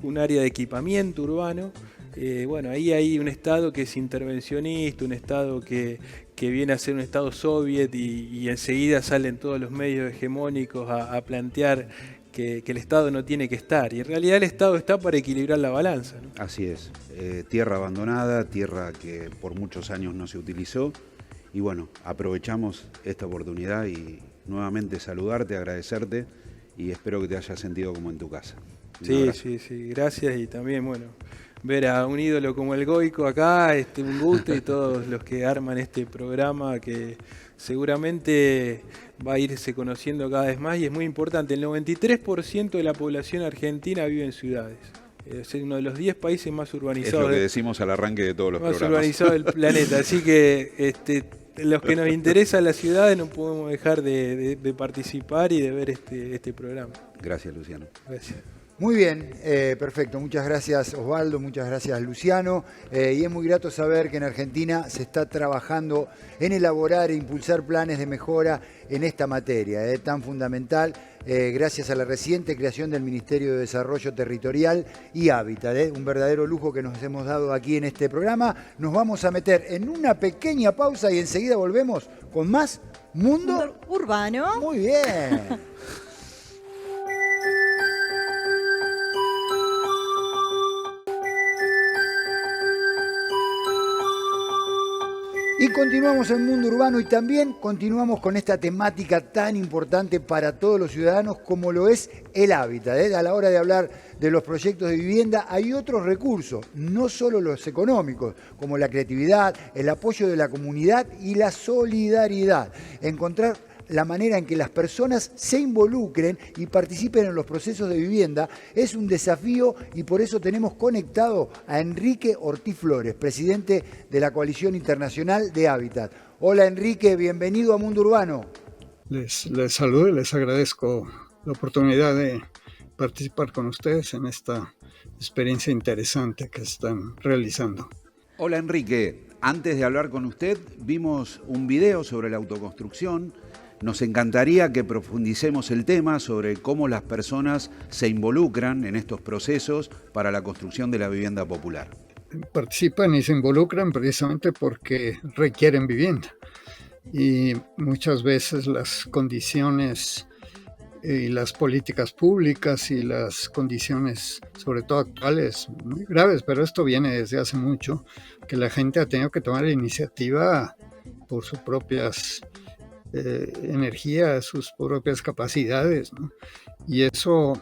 un área de equipamiento urbano. Bueno, ahí hay un Estado que es intervencionista, un Estado que viene a ser un Estado soviet, y enseguida salen todos los medios hegemónicos a plantear que el Estado no tiene que estar, y en realidad el Estado está para equilibrar la balanza, ¿no? Así es, tierra abandonada, tierra que por muchos años no se utilizó, y bueno, aprovechamos esta oportunidad y nuevamente saludarte, agradecerte, y espero que te hayas sentido como en tu casa. Sí, gracias, y también, bueno, ver a un ídolo como el Goico acá, un gusto, y todos los que arman este programa que seguramente va a irse conociendo cada vez más, y es muy importante. El 93% de la población argentina vive en ciudades. Es uno de los 10 países más urbanizados. Es lo que decimos al arranque de todos los programas. Más urbanizados del planeta. Así que los que nos interesan las ciudades no podemos dejar de participar y de ver este programa. Gracias, Luciano. Gracias. Muy bien, perfecto. Muchas gracias, Osvaldo, muchas gracias, Luciano. Y es muy grato saber que en Argentina se está trabajando en elaborar e impulsar planes de mejora en esta materia tan fundamental, gracias a la reciente creación del Ministerio de Desarrollo Territorial y Hábitat. Un verdadero lujo que nos hemos dado aquí en este programa. Nos vamos a meter en una pequeña pausa y enseguida volvemos con más Mundo Urbano. Muy bien. Y continuamos en Mundo Urbano y también continuamos con esta temática tan importante para todos los ciudadanos como lo es el hábitat. A la hora de hablar de los proyectos de vivienda hay otros recursos, no solo los económicos, como la creatividad, el apoyo de la comunidad y la solidaridad. Encontrar la manera en que las personas se involucren y participen en los procesos de vivienda es un desafío y por eso tenemos conectado a Enrique Ortiz Flores, presidente de la Coalición Internacional de Hábitat. Hola Enrique, bienvenido a Mundo Urbano. Les saludo y les agradezco la oportunidad de participar con ustedes en esta experiencia interesante que están realizando. Hola Enrique, antes de hablar con usted vimos un video sobre la autoconstrucción. Nos encantaría que profundicemos el tema sobre cómo las personas se involucran en estos procesos para la construcción de la vivienda popular. Participan y se involucran precisamente porque requieren vivienda. Y muchas veces las condiciones y las políticas públicas y las condiciones, sobre todo actuales, muy graves, pero esto viene desde hace mucho, que la gente ha tenido que tomar la iniciativa por sus propias energía, sus propias capacidades, ¿no? Y eso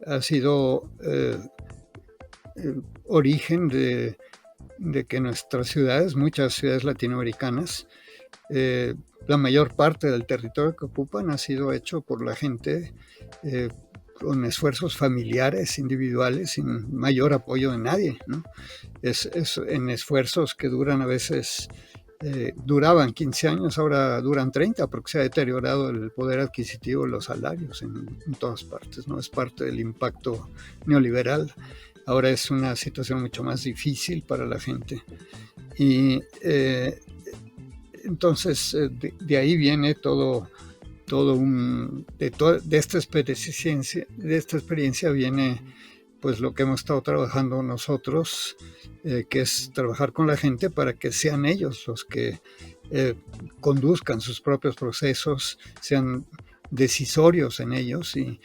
ha sido origen de que nuestras ciudades, muchas ciudades latinoamericanas, la mayor parte del territorio que ocupan ha sido hecho por la gente con esfuerzos familiares, individuales, sin mayor apoyo de nadie, ¿no? Es en esfuerzos que duran a veces... duraban 15 años, ahora duran 30, porque se ha deteriorado el poder adquisitivo de los salarios en todas partes, ¿no? Es parte del impacto neoliberal. Ahora es una situación mucho más difícil para la gente. Y entonces de ahí viene de esta experiencia viene pues lo que hemos estado trabajando nosotros, que es trabajar con la gente para que sean ellos los que conduzcan sus propios procesos, sean decisorios en ellos y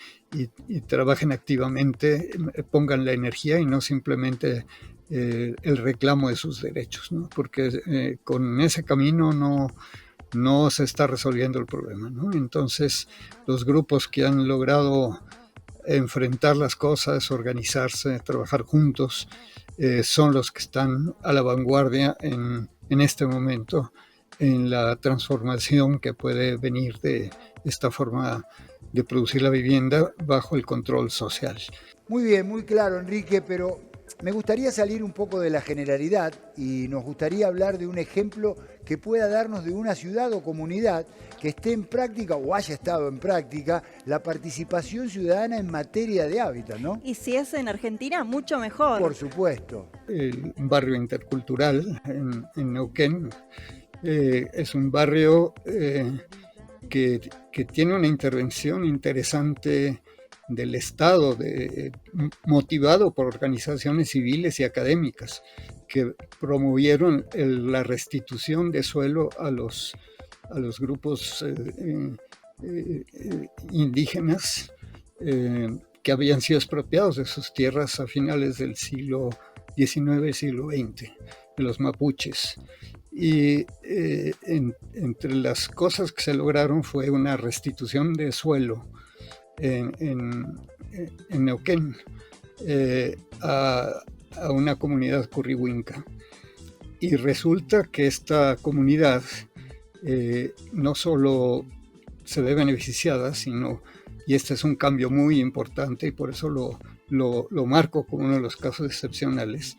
trabajen activamente, pongan la energía y no simplemente el reclamo de sus derechos, ¿no? Porque con ese camino no se está resolviendo el problema, ¿no? Entonces, los grupos que han logrado enfrentar las cosas, organizarse, trabajar juntos, son los que están a la vanguardia en este momento en la transformación que puede venir de esta forma de producir la vivienda bajo el control social. Muy bien, muy claro Enrique, pero me gustaría salir un poco de la generalidad y nos gustaría hablar de un ejemplo que pueda darnos de una ciudad o comunidad que esté en práctica o haya estado en práctica la participación ciudadana en materia de hábitat, ¿no? Y si es en Argentina, mucho mejor. Por supuesto. El barrio intercultural en Neuquén es un barrio que tiene una intervención interesante del Estado, motivado por organizaciones civiles y académicas que promovieron la restitución de suelo a los grupos indígenas que habían sido expropiados de sus tierras a finales del siglo XIX y siglo XX, de los mapuches. Y entre las cosas que se lograron fue una restitución de suelo en Neuquén a una comunidad currihuinca. Y resulta que esta comunidad no solo se ve beneficiada, sino, y este es un cambio muy importante y por eso lo marco como uno de los casos excepcionales,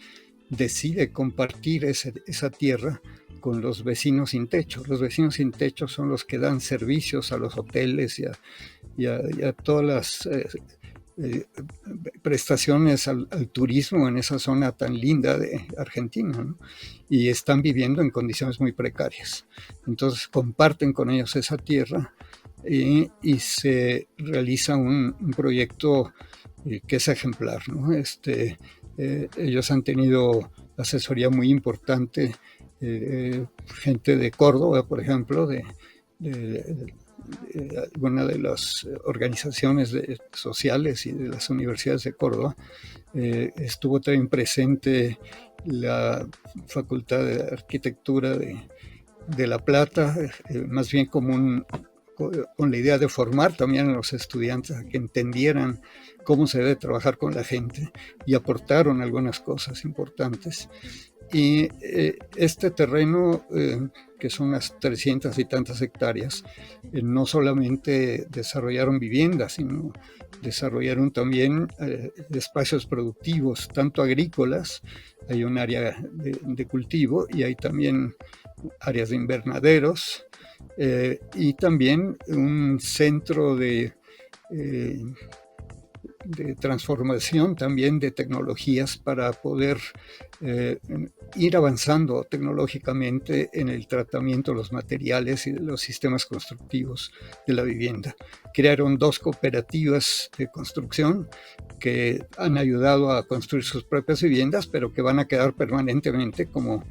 decide compartir esa tierra con los vecinos sin techo. Los vecinos sin techo son los que dan servicios a los hoteles y a todas las prestaciones al turismo en esa zona tan linda de Argentina, ¿no? Y están viviendo en condiciones muy precarias. Entonces comparten con ellos esa tierra y se realiza un proyecto que es ejemplar, ¿no? Ellos han tenido asesoría muy importante, gente de Córdoba, por ejemplo, de alguna de las organizaciones sociales y de las universidades de Córdoba. Estuvo también presente la Facultad de Arquitectura de La Plata, más bien como con la idea de formar también a los estudiantes a que entendieran cómo se debe trabajar con la gente, y aportaron algunas cosas importantes. Y este terreno, que son unas 300 y tantas hectáreas, no solamente desarrollaron viviendas, sino desarrollaron también espacios productivos, tanto agrícolas, hay un área de cultivo y hay también áreas de invernaderos, y también un centro de transformación también de tecnologías para poder ir avanzando tecnológicamente en el tratamiento de los materiales y de los sistemas constructivos de la vivienda. Crearon 2 cooperativas de construcción que han ayudado a construir sus propias viviendas, pero que van a quedar permanentemente como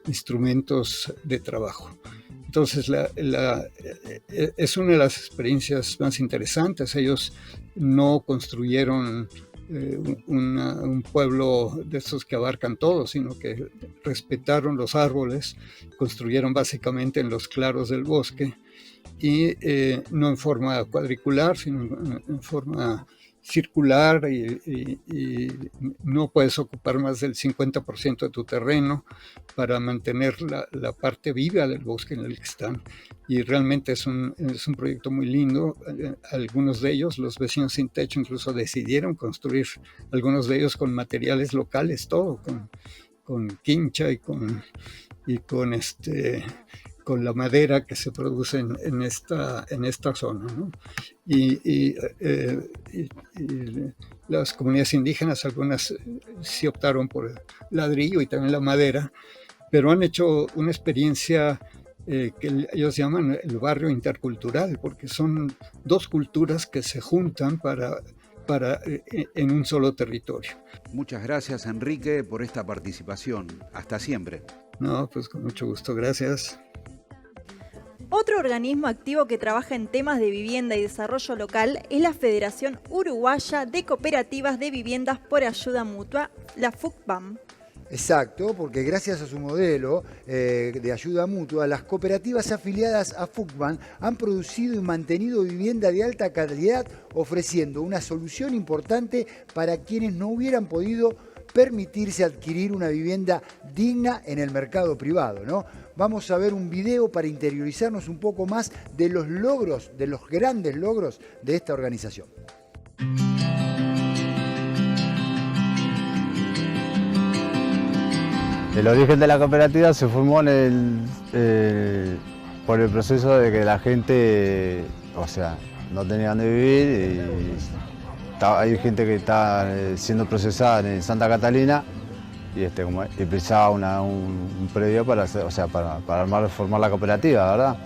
instrumentos de trabajo. Entonces es una de las experiencias más interesantes. Ellos no construyeron un pueblo de estos que abarcan todo, sino que respetaron los árboles, construyeron básicamente en los claros del bosque, y no en forma cuadricular, sino en forma circular, y no puedes ocupar más del 50% de tu terreno para mantener la parte viva del bosque en el que están. Y realmente es un proyecto muy lindo. Algunos de ellos, los vecinos sin techo, incluso decidieron construir, algunos de ellos con materiales locales, todo, con quincha y con la madera que se produce en esta zona, ¿no? Y las comunidades indígenas, algunas sí optaron por el ladrillo y también la madera, pero han hecho una experiencia que ellos llaman el barrio intercultural, porque son 2 culturas que se juntan en un solo territorio. Muchas gracias, Enrique, por esta participación. Hasta siempre. No, pues con mucho gusto, gracias. Otro organismo activo que trabaja en temas de vivienda y desarrollo local es la Federación Uruguaya de Cooperativas de Viviendas por Ayuda Mutua, la FUCBAM. Exacto, porque gracias a su modelo de ayuda mutua, las cooperativas afiliadas a FUCBAM han producido y mantenido vivienda de alta calidad, ofreciendo una solución importante para quienes no hubieran podido permitirse adquirir una vivienda digna en el mercado privado, ¿no? Vamos a ver un video para interiorizarnos un poco más de los logros, de los grandes logros de esta organización. El origen de la cooperativa se formó por el proceso de que la gente, no tenía dónde vivir, y hay gente que está siendo procesada en Santa Catalina y precisaba un predio para formar la cooperativa, ¿verdad?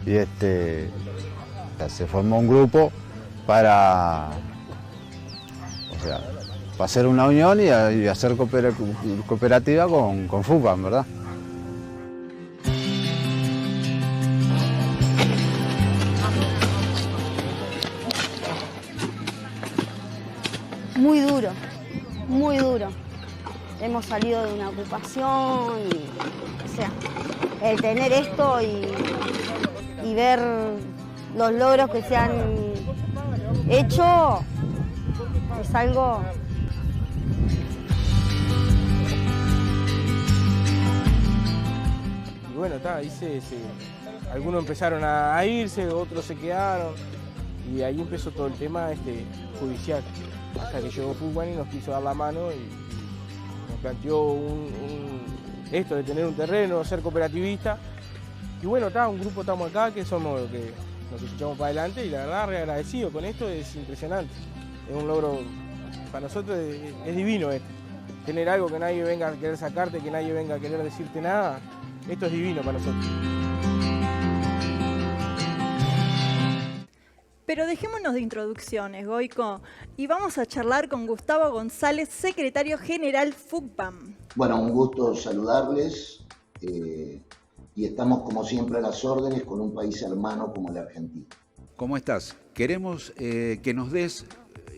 Y se formó un grupo para hacer una unión y hacer cooperativa con FUCBAM, ¿verdad? Muy duro, muy duro. Hemos salido de una ocupación el tener esto y ver los logros que se han hecho es algo... Y bueno, algunos empezaron a irse, otros se quedaron, y ahí empezó todo el tema judicial. Hasta que llegó FUCBAM y nos quiso dar la mano y nos planteó esto de tener un terreno, ser cooperativista. Y bueno, un grupo estamos acá que somos los que nos echamos para adelante, y la verdad, re agradecido con esto, es impresionante. Es un logro, para nosotros es divino esto. Tener algo que nadie venga a querer sacarte, que nadie venga a querer decirte nada, esto es divino para nosotros. Pero dejémonos de introducciones, Goico, y vamos a charlar con Gustavo González, secretario general FUCBAM. Bueno, un gusto saludarles y estamos como siempre a las órdenes con un país hermano como la Argentina. ¿Cómo estás? Queremos que nos des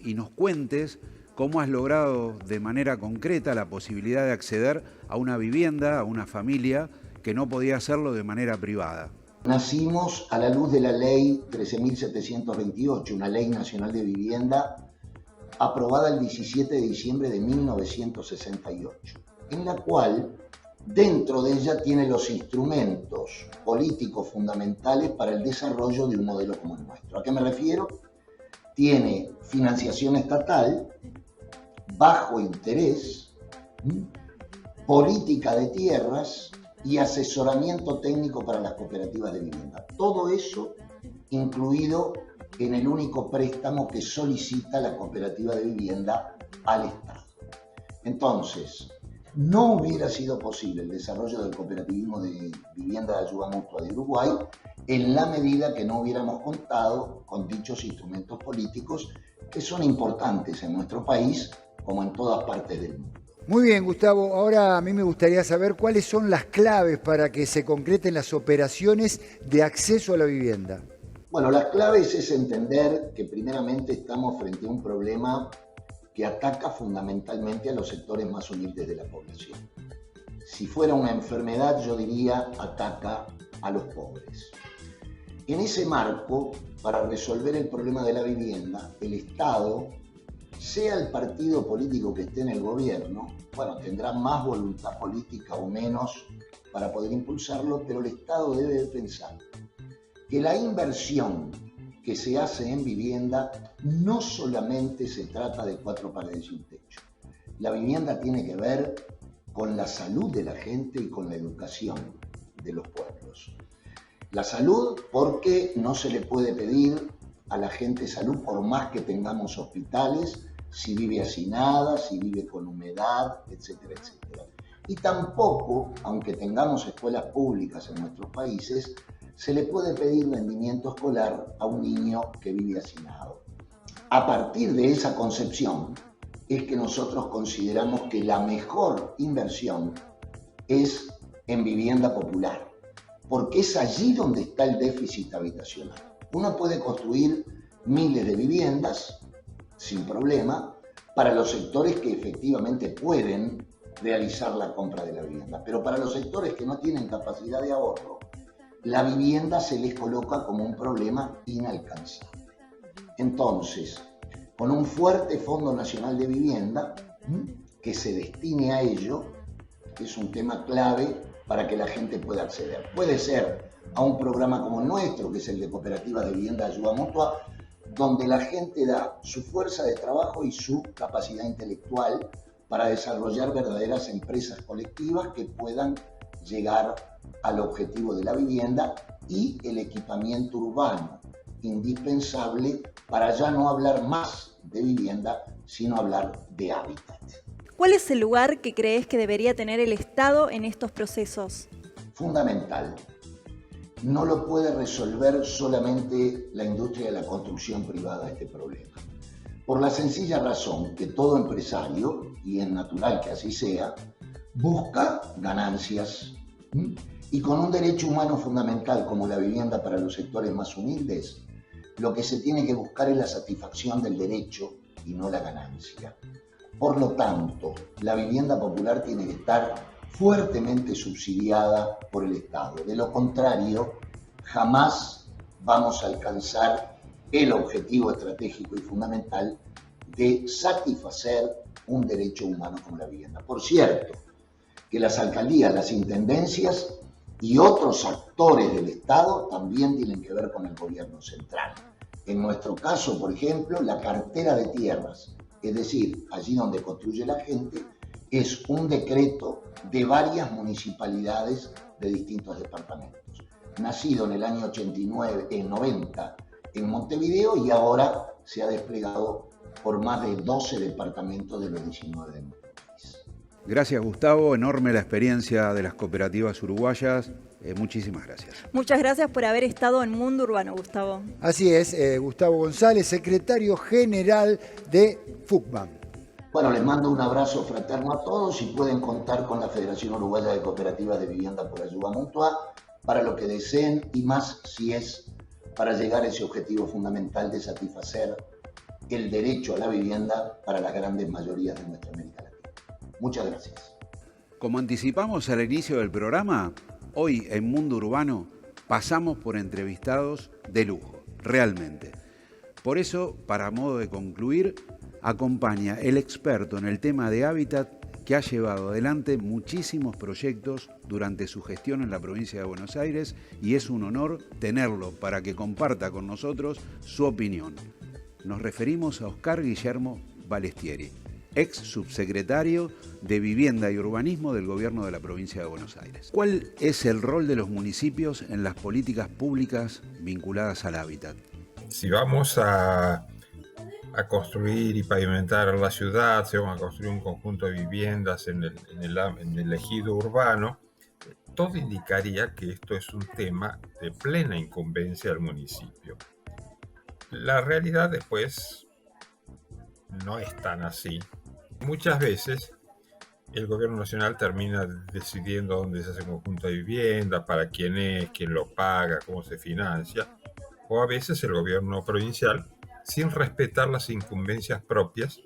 y nos cuentes cómo has logrado de manera concreta la posibilidad de acceder a una vivienda, a una familia que no podía hacerlo de manera privada. Nacimos a la luz de la ley 13.728, una ley nacional de vivienda aprobada el 17 de diciembre de 1968, en la cual dentro de ella tiene los instrumentos políticos fundamentales para el desarrollo de un modelo como el nuestro. ¿A qué me refiero? Tiene financiación estatal, bajo interés, política de tierras y asesoramiento técnico para las cooperativas de vivienda. Todo eso incluido en el único préstamo que solicita la cooperativa de vivienda al Estado. Entonces, no hubiera sido posible el desarrollo del cooperativismo de vivienda de ayuda mutua de Uruguay en la medida que no hubiéramos contado con dichos instrumentos políticos que son importantes en nuestro país como en todas partes del mundo. Muy bien, Gustavo. Ahora a mí me gustaría saber cuáles son las claves para que se concreten las operaciones de acceso a la vivienda. Bueno, las claves es entender que primeramente estamos frente a un problema que ataca fundamentalmente a los sectores más humildes de la población. Si fuera una enfermedad, yo diría ataca a los pobres. En ese marco, para resolver el problema de la vivienda, el Estado, sea el partido político que esté en el gobierno, bueno, tendrá más voluntad política o menos para poder impulsarlo, pero el Estado debe pensar que la inversión que se hace en vivienda no solamente se trata de 4 paredes y un techo. La vivienda tiene que ver con la salud de la gente y con la educación de los pueblos. La salud, porque no se le puede pedir a la gente salud por más que tengamos hospitales, si vive hacinada, si vive con humedad, etcétera, etcétera. Y tampoco, aunque tengamos escuelas públicas en nuestros países, se le puede pedir rendimiento escolar a un niño que vive hacinado. A partir de esa concepción es que nosotros consideramos que la mejor inversión es en vivienda popular, porque es allí donde está el déficit habitacional. Uno puede construir miles de viviendas sin problema para los sectores que efectivamente pueden realizar la compra de la vivienda, pero para los sectores que no tienen capacidad de ahorro, la vivienda se les coloca como un problema inalcanzable. Entonces, con un fuerte Fondo Nacional de Vivienda que se destine a ello, es un tema clave para que la gente pueda acceder. Puede ser a un programa como el nuestro, que es el de Cooperativas de Vivienda de Ayuda Mutua, donde la gente da su fuerza de trabajo y su capacidad intelectual para desarrollar verdaderas empresas colectivas que puedan llegar al objetivo de la vivienda y el equipamiento urbano, indispensable para ya no hablar más de vivienda, sino hablar de hábitat. ¿Cuál es el lugar que crees que debería tener el Estado en estos procesos? Fundamental. No lo puede resolver solamente la industria de la construcción privada este problema. Por la sencilla razón que todo empresario, y es natural que así sea, busca ganancias. Y con un derecho humano fundamental como la vivienda para los sectores más humildes, lo que se tiene que buscar es la satisfacción del derecho y no la ganancia. Por lo tanto, la vivienda popular tiene que estar fuertemente subsidiada por el Estado. De lo contrario, jamás vamos a alcanzar el objetivo estratégico y fundamental de satisfacer un derecho humano como la vivienda. Por cierto, que las alcaldías, las intendencias y otros actores del Estado también tienen que ver con el gobierno central. En nuestro caso, por ejemplo, la cartera de tierras, es decir, allí donde construye la gente, es un decreto de varias municipalidades de distintos departamentos. Nacido en el año 90 en Montevideo y ahora se ha desplegado por más de 12 departamentos de los 19 de nuestro país. Gracias, Gustavo. Enorme la experiencia de las cooperativas uruguayas. Muchísimas gracias. Muchas gracias por haber estado en Mundo Urbano, Gustavo. Así es, Gustavo González, secretario general de FUCBAN. Bueno, les mando un abrazo fraterno a todos y pueden contar con la Federación Uruguaya de Cooperativas de Vivienda por Ayuda Mutua para lo que deseen y más si es para llegar a ese objetivo fundamental de satisfacer el derecho a la vivienda para las grandes mayorías de nuestra América Latina. Muchas gracias. Como anticipamos al inicio del programa, Hoy en Mundo Urbano pasamos por entrevistados de lujo, realmente. Por eso, para modo de concluir, acompaña el experto en el tema de hábitat que ha llevado adelante muchísimos proyectos durante su gestión en la provincia de Buenos Aires y es un honor tenerlo para que comparta con nosotros su opinión. Nos referimos a Oscar Guillermo Balestieri, ex subsecretario de Vivienda y Urbanismo del Gobierno de la provincia de Buenos Aires. ¿Cuál es el rol de los municipios en las políticas públicas vinculadas al hábitat? Si vamos a construir y pavimentar la ciudad, si vamos a construir un conjunto de viviendas en el ejido urbano, todo indicaría que esto es un tema de plena incumbencia del municipio. La realidad después no es tan así. Muchas veces el gobierno nacional termina decidiendo dónde se hace un conjunto de vivienda, para quién es, quién lo paga, cómo se financia, o a veces el gobierno provincial, sin respetar las incumbencias propias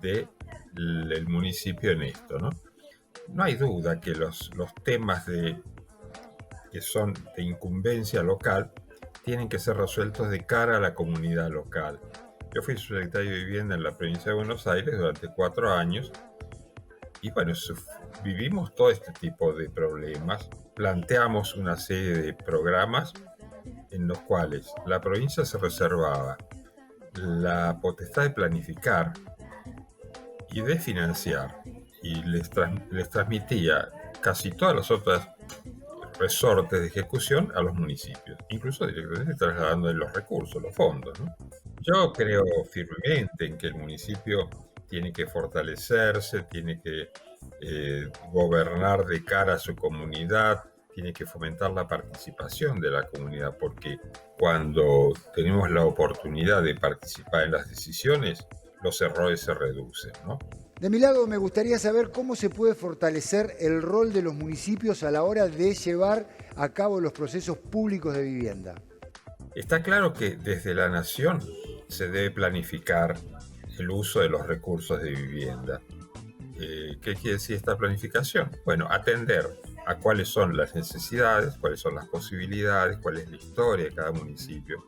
del municipio en esto, ¿no? No hay duda que los temas que son de incumbencia local tienen que ser resueltos de cara a la comunidad local. Yo fui subsecretario de Vivienda en la provincia de Buenos Aires durante 4 años y bueno, vivimos todo este tipo de problemas. Planteamos una serie de programas en los cuales la provincia se reservaba la potestad de planificar y de financiar y les transmitía casi todas las otras resortes de ejecución a los municipios, incluso directamente trasladando los recursos, los fondos, ¿no? Yo creo firmemente en que el municipio tiene que fortalecerse, tiene que gobernar de cara a su comunidad, tiene que fomentar la participación de la comunidad, porque cuando tenemos la oportunidad de participar en las decisiones, los errores se reducen, ¿no? De mi lado, me gustaría saber cómo se puede fortalecer el rol de los municipios a la hora de llevar a cabo los procesos públicos de vivienda. Está claro que desde la nación se debe planificar el uso de los recursos de vivienda. ¿Qué quiere decir esta planificación? Bueno, atender a cuáles son las necesidades, cuáles son las posibilidades, cuál es la historia de cada municipio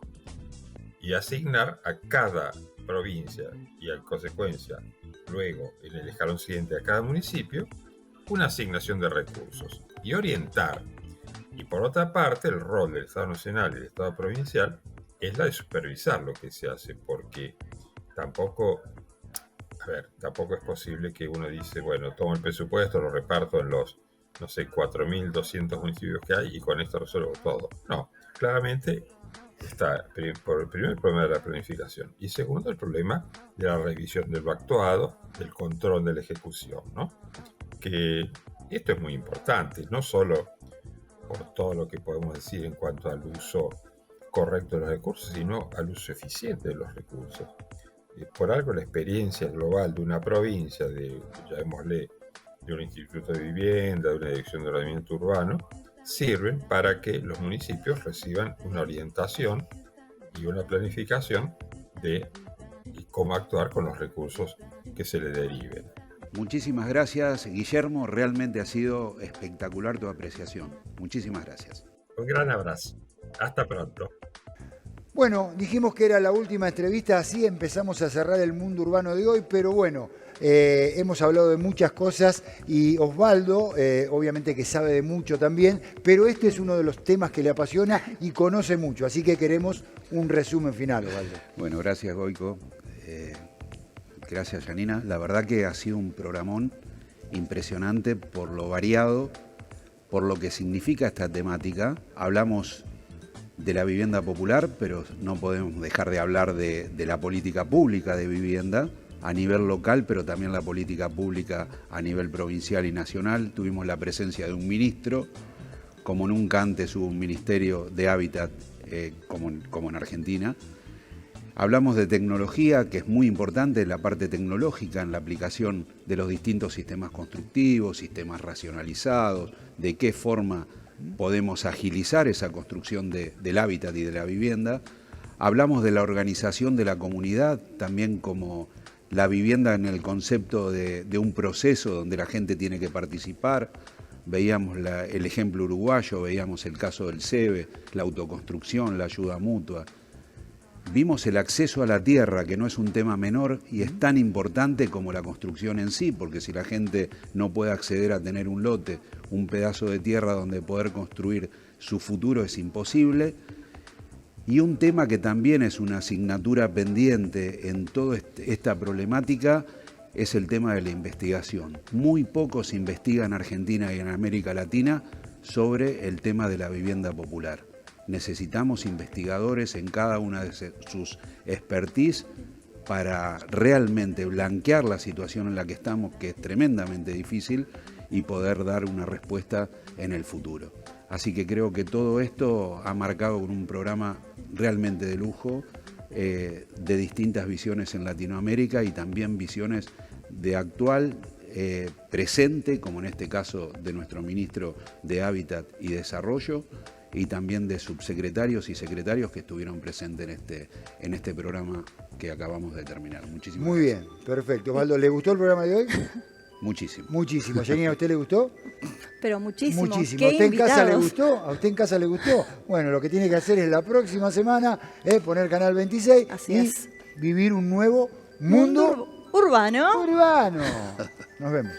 y asignar a cada provincia y en consecuencia luego en el escalón siguiente a cada municipio una asignación de recursos y orientar. Y por otra parte, el rol del Estado Nacional y del Estado Provincial es la de supervisar lo que se hace, porque tampoco es posible que uno dice, bueno, tomo el presupuesto, lo reparto en los, 4.200 municipios que hay y con esto resuelvo todo. No, claramente está por el primer problema de la planificación y segundo el problema de la revisión de lo actuado, del control de la ejecución, ¿no? Que esto es muy importante, no solo por todo lo que podemos decir en cuanto al uso correcto de los recursos, sino al uso eficiente de los recursos. Por algo la experiencia global de una provincia, llamémosle de un instituto de vivienda, de una dirección de ordenamiento urbano, sirven para que los municipios reciban una orientación y una planificación de cómo actuar con los recursos que se les deriven. Muchísimas gracias, Guillermo. Realmente ha sido espectacular tu apreciación. Muchísimas gracias. Un gran abrazo. Hasta pronto. Bueno, dijimos que era la última entrevista, así empezamos a cerrar el mundo urbano de hoy, pero bueno, hemos hablado de muchas cosas y Osvaldo, obviamente que sabe de mucho también, pero este es uno de los temas que le apasiona y conoce mucho, así que queremos un resumen final, Osvaldo. Bueno, gracias, Goico. Gracias, Janina. La verdad que ha sido un programón impresionante por lo variado, por lo que significa esta temática. Hablamos de la vivienda popular, pero no podemos dejar de hablar de la política pública de vivienda a nivel local, pero también la política pública a nivel provincial y nacional. Tuvimos la presencia de un ministro, como nunca antes hubo un ministerio de hábitat como en Argentina. Hablamos de tecnología, que es muy importante, la parte tecnológica en la aplicación de los distintos sistemas constructivos, sistemas racionalizados, de qué forma podemos agilizar esa construcción del hábitat y de la vivienda. Hablamos de la organización de la comunidad, también como la vivienda en el concepto de un proceso donde la gente tiene que participar, veíamos el ejemplo uruguayo, veíamos el caso del SEBE, la autoconstrucción, la ayuda mutua. Vimos el acceso a la tierra, que no es un tema menor y es tan importante como la construcción en sí, porque si la gente no puede acceder a tener un lote, un pedazo de tierra donde poder construir su futuro, es imposible. Y un tema que también es una asignatura pendiente en toda esta problemática es el tema de la investigación. Muy poco se investiga en Argentina y en América Latina sobre el tema de la vivienda popular. Necesitamos investigadores en cada una de sus expertise para realmente blanquear la situación en la que estamos, que es tremendamente difícil, y poder dar una respuesta en el futuro. Así que creo que todo esto ha marcado con un programa realmente de lujo, de distintas visiones en Latinoamérica y también visiones de actual, presente, como en este caso de nuestro ministro de Hábitat y Desarrollo, y también de subsecretarios y secretarios que estuvieron presentes en este programa que acabamos de terminar. Muchísimas Muy gracias. bien, perfecto. Osvaldo, ¿le gustó el programa de hoy? Muchísimo. Muchísimo. Janina, ¿a usted le gustó? Pero muchísimo. Muchísimo. ¿Qué ¿A usted en casa le invitados? gustó? ¿A usted en casa le gustó? Bueno, lo que tiene que hacer es la próxima semana poner Canal 26 y vivir un nuevo mundo urbano. Urbano. Nos vemos.